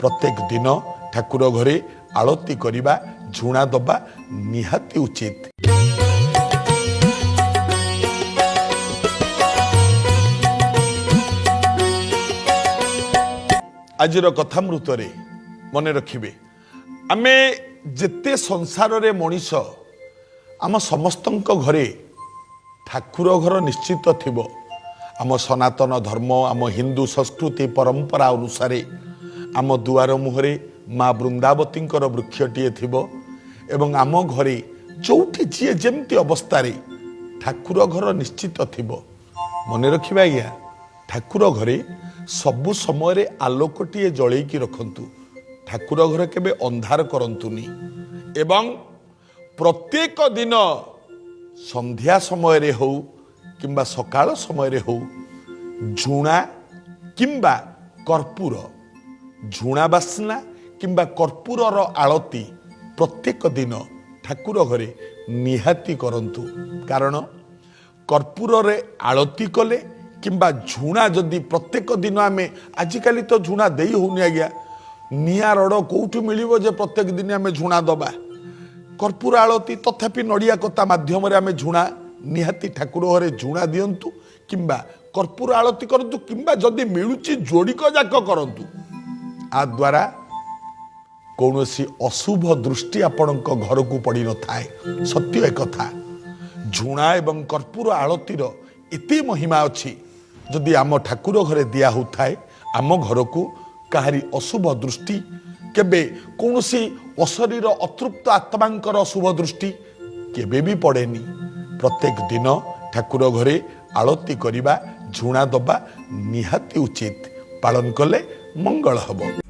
प्रत्येक दिन ठाकुर घरे आलती करवा झुणा दबा निहाती उचित। आजिर कथामृत मन रखिए आमे जेते संसार रे मनीष आम समस्त घरे ठाकुर घर निश्चित थिबो। आम सनातन धर्म आम हिंदू संस्कृति परंपरा अनुसार आम दुआर मुहरे माँ वृंदावती वृक्षटीए थिबो एवं आम घरे जोठी जी जमती अवस्था ठाकुर घर निश्चित थिबो। मन रखिबा आज्ञा ठाकुर घरे सबु समय आलोकटीए जलैकी रखंतु। ठाकुर घर केबे अंधार करंतुनी एवं प्रत्येक दिन संध्या समय रे हो किंबा सकाळ समय रे हो झुणा किंबा कर्पूर झुणा बास्ना किंबा कर्पूरर आलती प्रत्येक दिन ठाकुर घरे निहाती करंतु। कारण कर्पूर रे आलती कले किंबा झुणा जदि प्रत्येक दिन आमे आजिकाली तो झुणा देई होनी आज्ञा निया रड़ कोउठी मिलिबो जे प्रत्येक दिन आमे झुणा दबा कर्पूर आलती तथापि नड़िया कता माध्यम रे आमे झुणा निहाती ठाकुर घरे झुणा दियंतु किंबा कर्पूर आलती करंतु किंबा जदि मिलुची जोड़िक जाक करंतु। आ द्वारा कौनसी अशुभ दृष्टि आपणक घर को पड़ी न थाए। सत्य एक कथा झुणा एवं कर्पूर आलतीर एते महिमा अच्छी जदि आम ठाकुर घरे दिया होताए आम घर को काहारी अशुभ दृष्टि केबे कौनसी अशरीर अतृप्त आत्मांकर अशुभ दृष्टि केबे भी पड़ेनी। प्रत्येक दिन ठाकुर घरे आलती करिबा झुणा दबा निहाती उचित। पालन कले मंगल हब।